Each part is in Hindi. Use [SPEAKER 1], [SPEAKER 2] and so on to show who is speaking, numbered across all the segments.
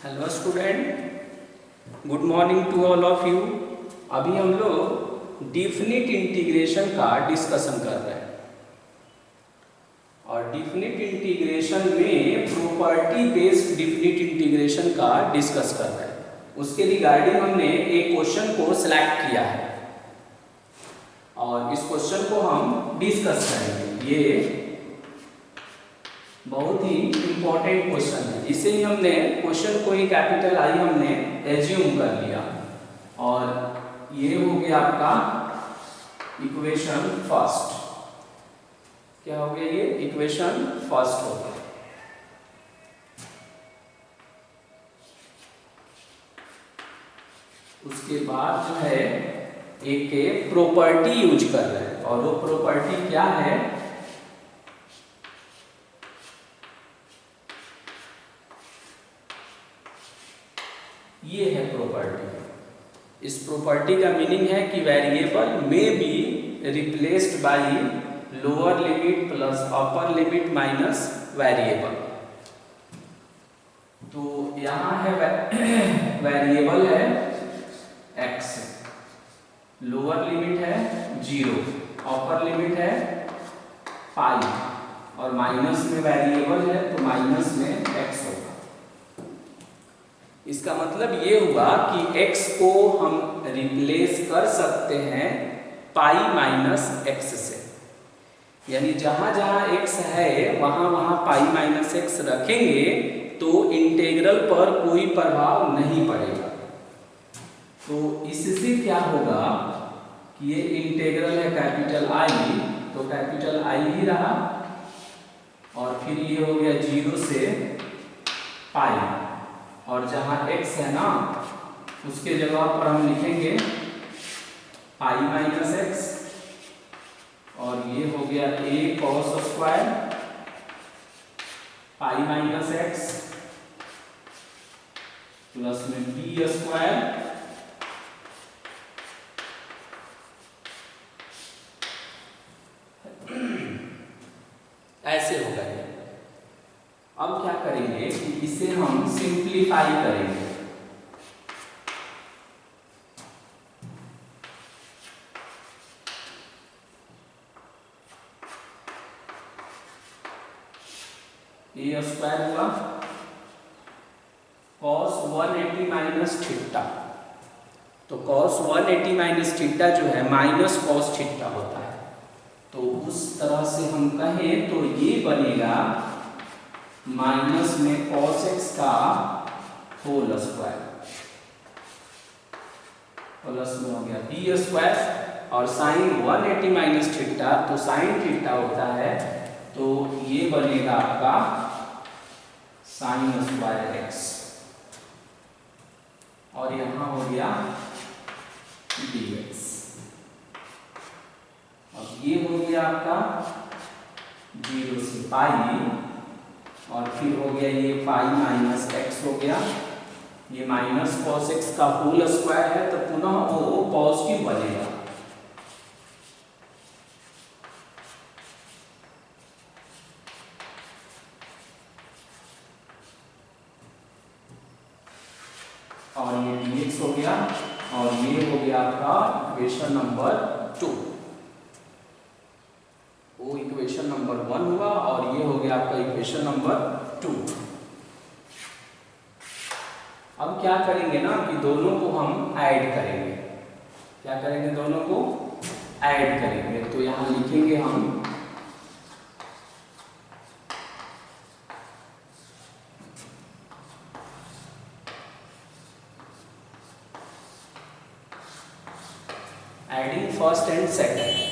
[SPEAKER 1] Hello student, good morning to all of you. अभी हम लोग डिफिनिट इंटीग्रेशन का डिस्कशन कर रहे हैं और डिफिनिट इंटीग्रेशन में प्रॉपर्टी बेस्ड डिफिनिट इंटीग्रेशन का डिस्कस कर रहे हैं। उसके रिगार्डिंग हमने एक क्वेश्चन को सिलेक्ट किया है और इस क्वेश्चन को हम डिस्कस करेंगे। ये बहुत ही इंपॉर्टेंट क्वेश्चन है। इसे ही हमने क्वेश्चन को ही कैपिटल आई हमने एज्यूम कर लिया और ये हो गया आपका इक्वेशन फर्स्ट। क्या हो गया? ये इक्वेशन फर्स्ट हो गया। उसके बाद जो है एक प्रॉपर्टी यूज कर रहे हैं और वो प्रॉपर्टी क्या है? ये है प्रॉपर्टी। इस प्रॉपर्टी का मीनिंग है कि वेरिएबल में be replaced by lower limit plus upper limit minus variable. तो यहाँ है वेरिएबल है x, लोअर लिमिट है 0, अपर लिमिट है पाई और माइनस में वेरिएबल है तो माइनस में x होगा। इसका मतलब ये हुआ कि x को हम रिप्लेस कर सकते हैं पाई माइनस x से, यानी जहां जहां x है वहां वहां पाई माइनस x रखेंगे तो इंटीग्रल पर कोई प्रभाव नहीं पड़ेगा। तो इससे क्या होगा कि ये इंटीग्रल है कैपिटल I, तो कैपिटल I ही रहा और फिर ये हो गया 0 से पाई और जहां x है ना उसके जगह पर हम लिखेंगे पाई माइनस एक्स और ये हो गया a cos square pi minus x plus में b स्क्वायर ऐसे हो गए। अब क्या करेंगे कि इसे हम सिंप्लीफाई करेंगे। ए स्क्वायर हुआ cos 180 माइनस थीटा, तो cos 180 माइनस थीटा जो है माइनस cos थीटा होता है। तो उस तरह से हम कहें तो ये बनेगा माइनस में cos x का होल स्क्वायर प्लस में हो गया b स्क्वायर और साइन 180 माइनस थीटा, तो साइन थीटा होता है तो ये बनेगा आपका साइन स्क्वायर x और यहां हो गया dx। अब ये हो गया आपका 0 से पाई और फिर हो गया ये पाई माइनस x हो गया, ये माइनस cos x का होल स्क्वायर है तो पुनः वो पॉजिटिव बनेगा। और ये dx हो गया और ये हो गया आपका इक्वेशन नंबर 2। वो इक्वेशन नंबर 1 हुआ और ये हो गया आपका इक्वेशन नंबर 2। अब क्या करेंगे ना कि दोनों को हम ऐड करेंगे। क्या करेंगे? दोनों को ऐड करेंगे। तो यहां लिखेंगे हम एडिंग फर्स्ट एंड सेकंड,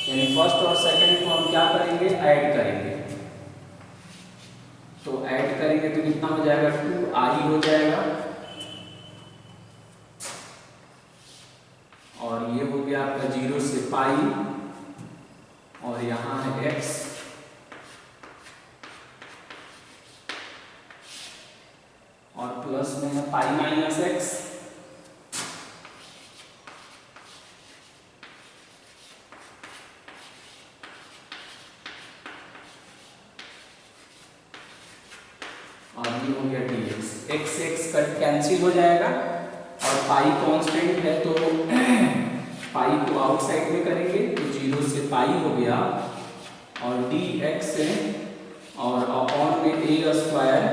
[SPEAKER 1] यानी फर्स्ट और सेकंड को हम क्या करेंगे? ऐड करेंगे। तो ऐड करेंगे तो कितना हो जाएगा? 2i हो जाएगा और ये हो गया आपका 0 से पाई और यहां है x और प्लस में है पाई माइनस एक्स और और ये हो गया dx, x x cut cancel हो जाएगा और पाई कांस्टेंट है तो पाई को आउटसाइड में करेंगे तो 0 से पाई हो गया और dx है और अपॉन में a square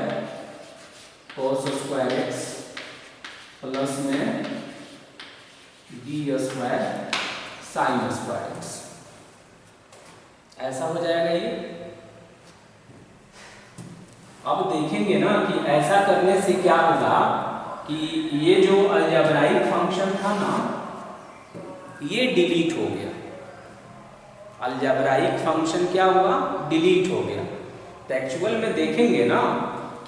[SPEAKER 1] cos square x plus में b square sin square x, ऐसा हो जाएगा ये। अब देखेंगे ना कि ऐसा करने से क्या होगा कि ये जो अलजेब्राइक फंक्शन था ना ये डिलीट हो गया, अलजेब्राइक फंक्शन क्या हुआ, डिलीट हो गया। तो एक्चुअल में देखेंगे ना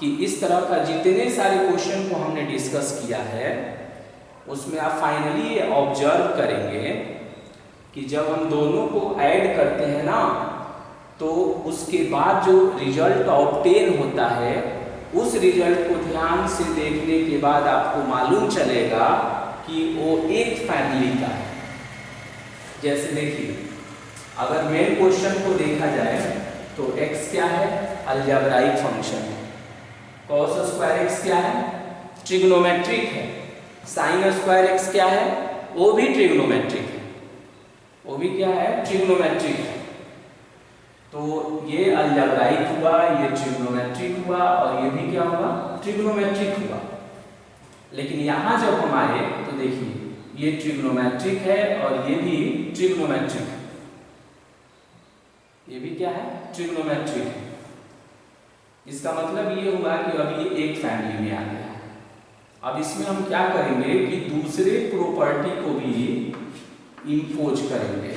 [SPEAKER 1] कि इस तरह का जितने सारे क्वेश्चन को हमने डिस्कस किया है उसमें आप फाइनली ये ऑब्जर्व करेंगे कि जब हम दोनों को ऐड करते हैं ना तो उसके बाद जो रिजल्ट ऑब्टेन होता है उस रिजल्ट को ध्यान से देखने के बाद आपको मालूम चलेगा कि वो एक फैमिली का है। जैसे देखिए अगर मेन क्वेश्चन को देखा जाए तो x क्या है, अलजेब्राइक फंक्शन है, cos स्क्वायर x क्या है, ट्रिग्नोमेट्रिक है, sin स्क्वायर x क्या है, वो भी ट्रिग्नोमेट्रिक है, वो भी क्या है, ट्रिग्नोमेट्रिक है। तो ये अलजेब्राइक हुआ, ये ट्रिग्नोमेट्रिक हुआ और ये भी क्या हुआ, ट्रिग्नोमेट्रिक हुआ। लेकिन यहाँ जब हम आए तो देखिए ये ट्रिग्नोमेट्रिक है और ये भी ट्रिग्नोमेट्रिक है, ये भी क्या है, ट्रिग्नोमेट्रिक है। इसका मतलब ये हुआ कि अब ये एक फैमिली में आ गया है। अब इसमें हम क्या करेंगे कि दूसरे प्रॉपर्टी को भी इंपोज करेंगे,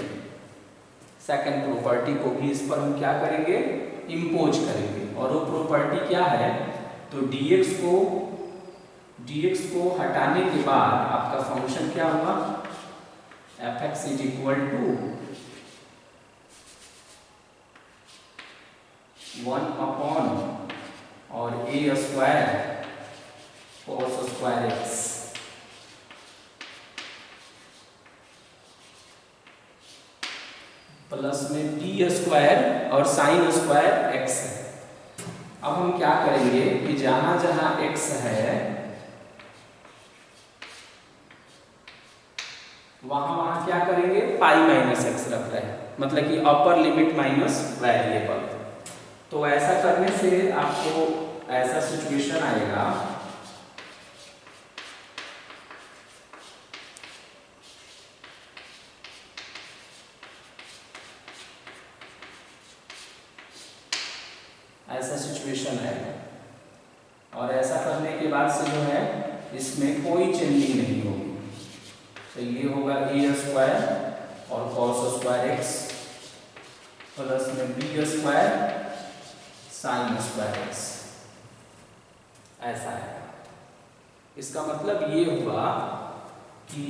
[SPEAKER 1] सेकंड प्रॉपर्टी को भी इस पर हम क्या करेंगे, इंपोज करेंगे। और वो प्रॉपर्टी क्या है, तो dx को हटाने के बाद आपका फंक्शन क्या हुआ, fx is equal to 1 upon और a square cos square x plus में b स्क्वायर और sin स्क्वायर x है। अब हम क्या करेंगे कि जहां जहां x है वहां क्या करेंगे, पाई माइनस x रख रहे हैं, मतलब कि अपर लिमिट माइनस वेरिएबल। तो ऐसा करने से आपको ऐसा सिचुएशन आएगा और ऐसा करने के बाद से जो है इसमें कोई चेंजिंग नहीं होगी। तो ये होगा a स्क्वायर और cos स्क्वायर x प्लस में b square sin square x, ऐसा है। इसका मतलब ये हुआ कि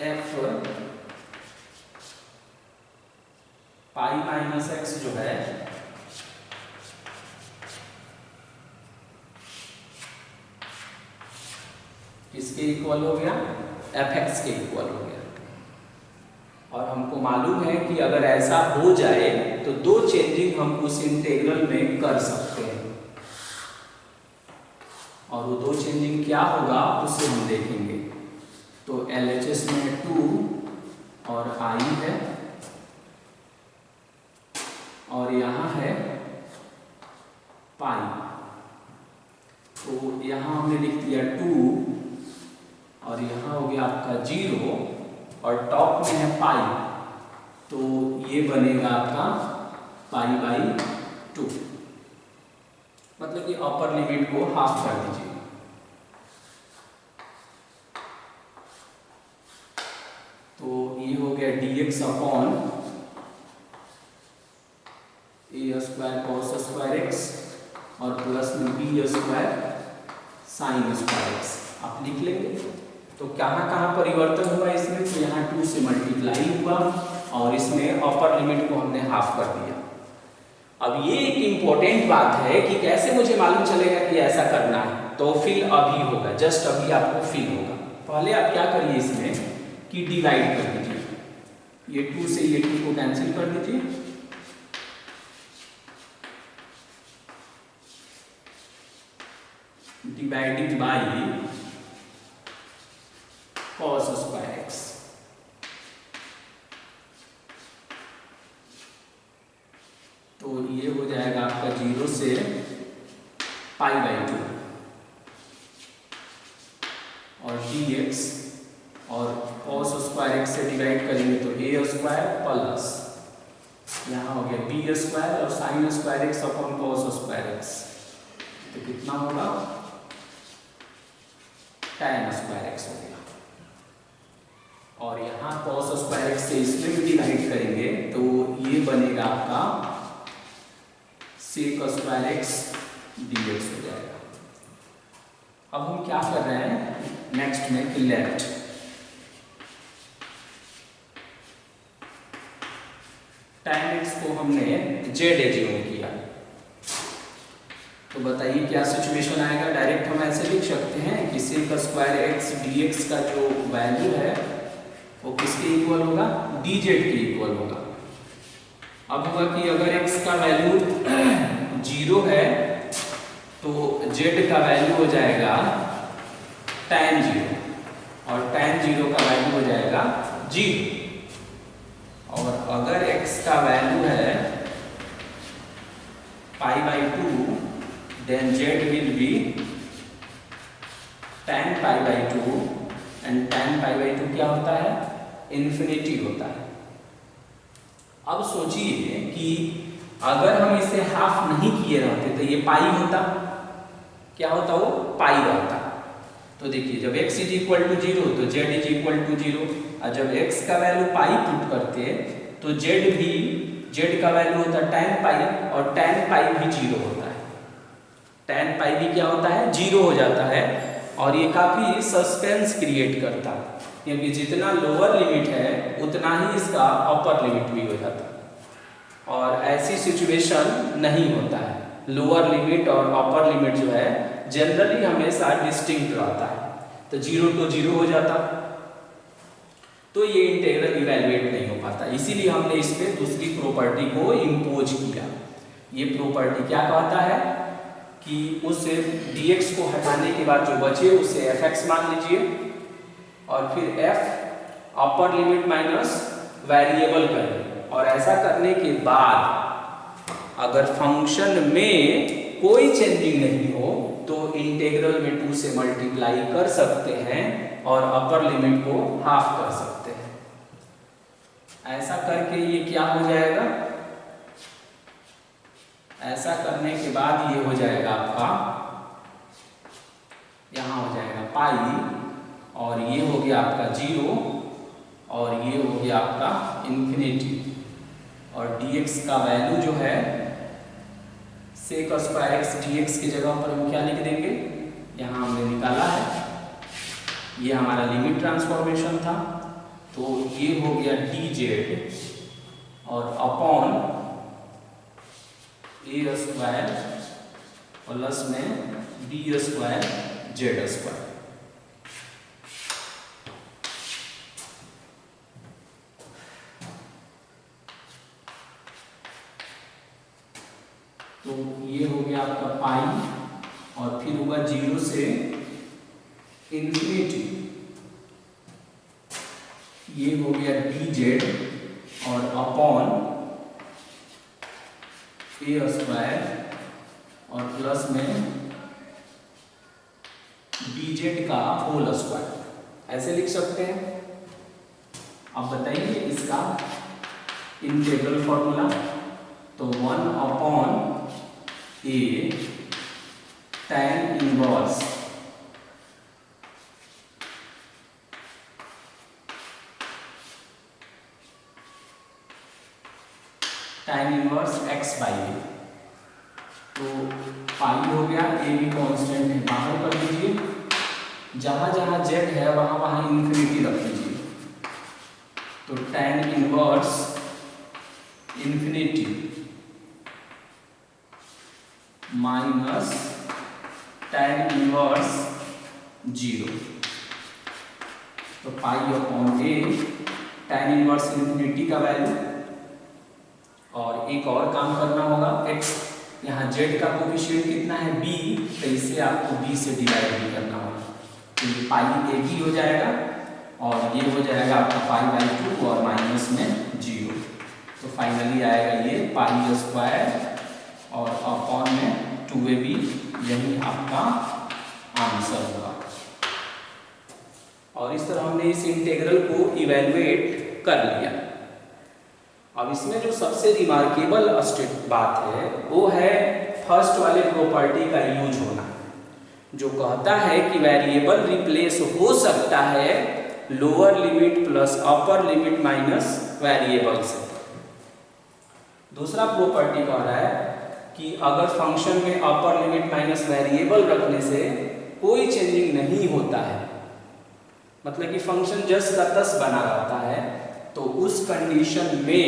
[SPEAKER 1] f पाई माइनस x जो है किसके इक्वल हो गया, fx के इक्वल हो गया। और हमको मालूम है कि अगर ऐसा हो जाए तो दो चेंजिंग हम उस इंटीग्रल में कर सकते हैं और वो दो चेंजिंग क्या होगा उसे हम देखेंगे। तो LHS में 2 और I है और यहाँ है पाई, तो यहाँ हमने लिख दिया 2 और यहाँ हो गया आपका 0 और टॉप में है पाई, तो ये बनेगा आपका पाई बाई 2, मतलब कि अपर लिमिट को हाफ कर दीजिए। तो ये हो गया dx upon a square cos square x और प्लस में b square sin square x आप लिख लेंगे। तो कहाँ परिवर्तन हुआ इसमें, तो यहाँ 2 से मल्टीप्लाई हुआ और इसमें अपर लिमिट को हमने हाफ कर दिया। अब ये एक इम्पोर्टेंट बात है कि कैसे मुझे मालूम चलेगा कि ऐसा करना है, तो फिल अभी होगा, जस्ट अभी आपको फिल होगा। पहले आप क्या करिए इसमें कि डिवाइड कर दीजिए, ये 2 से ये 2 को कैंसिल कर दीजिए divided by cos square x. तो ये हो जाएगा आपका 0 से π/2 और dx, और cos स्क्वायर एक्स से डिवाइड करेंगे तो a स्क्वायर प्लस यहाँ हो गया b स्क्वायर और sin square x upon cos square x, तो कितना होगा tan स्क्वायर एक्स हो गया। और यहाँ cos स्क्वायर एक्स से इसमें भी डिवाइड करेंगे तो ये बनेगा आपका sec स्क्वायर एक्स dx हो जाएगा। अब हम क्या कर रहे हैं नेक्स्ट में कि लेफ्ट tan x को हमने z एज्यूम किया, तो बताइए क्या सिचुएशन आएगा। डायरेक्ट हम ऐसे लिख सकते हैं कि sec स्क्वायर एक्स dx का जो वैल्यू है वो किसके इक्वल होगा, dz के इक्वल होगा। अब होगा कि अगर x का वैल्यू 0 है तो z का वैल्यू हो जाएगा tan 0 और tan 0 का वैल्यू हो जाएगा 0। और अगर x का वैल्यू है π/2 then z will be tan π/2 and tan π/2 क्या होता है, इन्फिनिटी होता है। अब सोचिए कि अगर हम इसे हाफ नहीं किए रहते तो ये पाई होता, क्या होता वो पाई रहता। तो देखिए जब x इज इक्वल टू 0 तो z इज इक्वल टू 0, और जब x का वैल्यू पाई पुट करते तो z का वैल्यू होता है tan पाई, और tan पाई भी 0 होता है। tan पाई भी क्या होता है 0 हो जाता है, और ये काफी सस्पेंस क्रिएट करता है क्योंकि जितना लोअर लिमिट है उतना ही इसका अपर लिमिट भी हो जाता है। और ऐसी सिचुएशन नहीं होता है, लोअर लिमिट और अपर लिमिट जो है जनरली हमेशा डिस्टिंक्ट रहता है, तो 0 to 0 हो जाता, तो ये इंटीग्रल इवैल्यूएट नहीं हो पाता। इसीलिए हमने इस पे दूसरी प्रॉपर्टी को इम्पोज किया। ये प्रॉपर्टी क्या कहता है कि उस dx को हटाने के बाद जो बचे उसे fx मान लीजिए, और फिर f upper limit minus variable करें, और ऐसा करने के बाद अगर फंक्शन में कोई चेंजिंग नहीं हो तो इंटीग्रल में 2 से मल्टीप्लाई कर सकते हैं और अपर लिमिट को हाफ कर सकते हैं। ऐसा करके ये क्या हो जाएगा, ऐसा करने के बाद ये हो जाएगा आपका, यहाँ हो जाएगा पाई, और ये हो गया आपका 0, और ये हो गया आपका इन्फिनिटी, और dx का वैल्यू जो है sec स्क्वायर एक्स dx की जगह पर हम क्या लिख देंगे, यहाँ हमने निकाला है, ये हमारा लिमिट ट्रांसफॉर्मेशन था, तो ये हो गया dz और अपॉन a स्क्वायर प्लस में b स्क्वायर z स्क्वायर। तो ये हो गया आपका पाई, और फिर होगा 0 से इन्फिनिटी, ये हो गया dz और अपॉन a स्क्वायर और प्लस में dz का होल स्क्वायर, ऐसे लिख सकते हैं। अब बताइए इसका इंटीग्रल फॉर्मूला, तो 1 upon a tan inverse x by a, तो पाई हो गया, a भी कांस्टेंट है, बाहर कर दीजिए, जहां जहां z है वहां वहां इन्फिनिटी रख दीजिए, तो tan inverse infinity minus tan inverse 0, तो pi upon a tan inverse infinity का वैल्यू। और एक और काम करना होगा, x यहाँ z का कोफिशिएंट कितना है b, तो इसे आपको b से डिवाइड भी करना होगा, तो ये पाई एक ही हो जाएगा और ये हो जाएगा आपका पाई/2 और माइनस में 0, तो फाइनली आएगा ये पाई स्क्वायर और अपॉन में 2ab, यही आपका आंसर होगा। और इस तरह हमने इस इंटीग्रल को इवेलुएट कर लिया। अब इसमें जो सबसे रिमार्केबल बात है वो है फर्स्ट वाले प्रॉपर्टी का यूज होना, जो कहता है कि वेरिएबल रिप्लेस हो सकता है lower limit plus upper limit minus variable से। दूसरा प्रॉपर्टी कह रहा है कि अगर फंक्शन में अपर लिमिट माइनस वेरिएबल रखने से कोई चेंजिंग नहीं होता है, मतलब कि फंक्शन जस का तस बना रहता है, तो उस कंडीशन में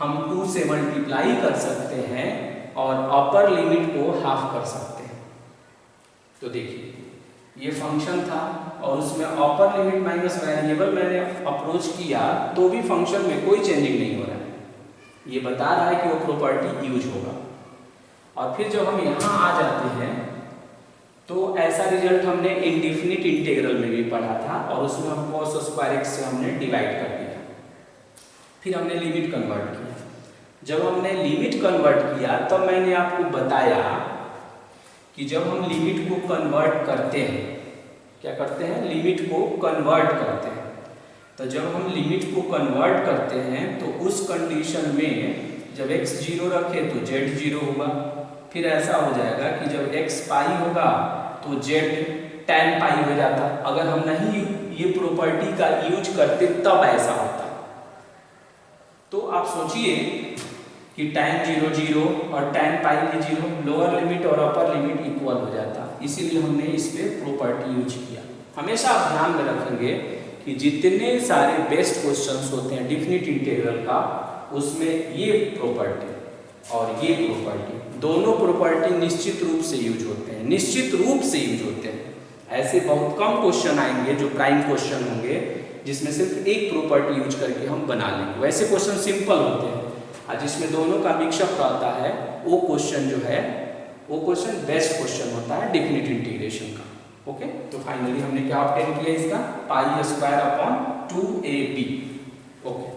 [SPEAKER 1] हम 2 से मल्टीप्लाई कर सकते हैं और अपर लिमिट को हाफ कर सकते हैं। तो देखिए ये फंक्शन था और उसमें अपर लिमिट माइनस वेरिएबल मैंने अप्रोच किया तो भी फंक्शन में कोई चेंजिंग नहीं हो रहा है, ये बता रहा है कि वो प्रॉपर्टी यूज होगा। और फिर जब हम यहाँ आ जाते हैं तो ऐसा रिजल्ट हमने इंडेफिनिट इंटीग्रल में भी पढ़ा था और उसमें हम cos स्क्वायर x से हमने डिवाइड कर दिया, फिर हमने लिमिट कन्वर्ट किया। जब हमने लिमिट कन्वर्ट किया तब तो मैंने आपको बताया कि जब हम लिमिट को कन्वर्ट करते हैं, क्या करते हैं, लिमिट को कन्वर्ट करते हैं, तो जब हम लिमिट को कन्वर्ट करते हैं तो उस कंडीशन में जब x 0 रखे तो z 0 होगा, फिर ऐसा हो जाएगा कि जब x पाई होगा तो z tan पाई हो जाता। अगर हम नहीं ये प्रॉपर्टी का यूज करते तब ऐसा होता। तो आप सोचिए कि tan 0 0 और tan पाई भी 0, लोअर लिमिट और अपर लिमिट इक्वल हो जाता, इसीलिए हमने इस पे प्रॉपर्टी यूज किया। हमेशा आप ध्यान में रखेंगे कि जितने सारे बेस्ट क्वेश्चंस होते हैं डेफिनिट इंटीग्रल का, उसमें ये प्रॉपर्टी और ये प्रॉपर्टी, दोनों प्रॉपर्टी निश्चित रूप से यूज होते हैं, निश्चित रूप से यूज होते हैं। ऐसे बहुत कम क्वेश्चन आएंगे जो प्राइम क्वेश्चन होंगे जिसमें सिर्फ एक प्रॉपर्टी यूज करके हम बना लेंगे। वैसे क्वेश्चन सिंपल होते हैं और जिसमें दोनों का मिक्सअप रहता है वो क्वेश्चन जो है वो क्वेश्चन बेस्ट क्वेश्चन होता है डेफिनिट इंटीग्रेशन का। ओके, तो फाइनली हमने क्या ऑब्टेन किया इसका, pi square upon 2ab। Okay.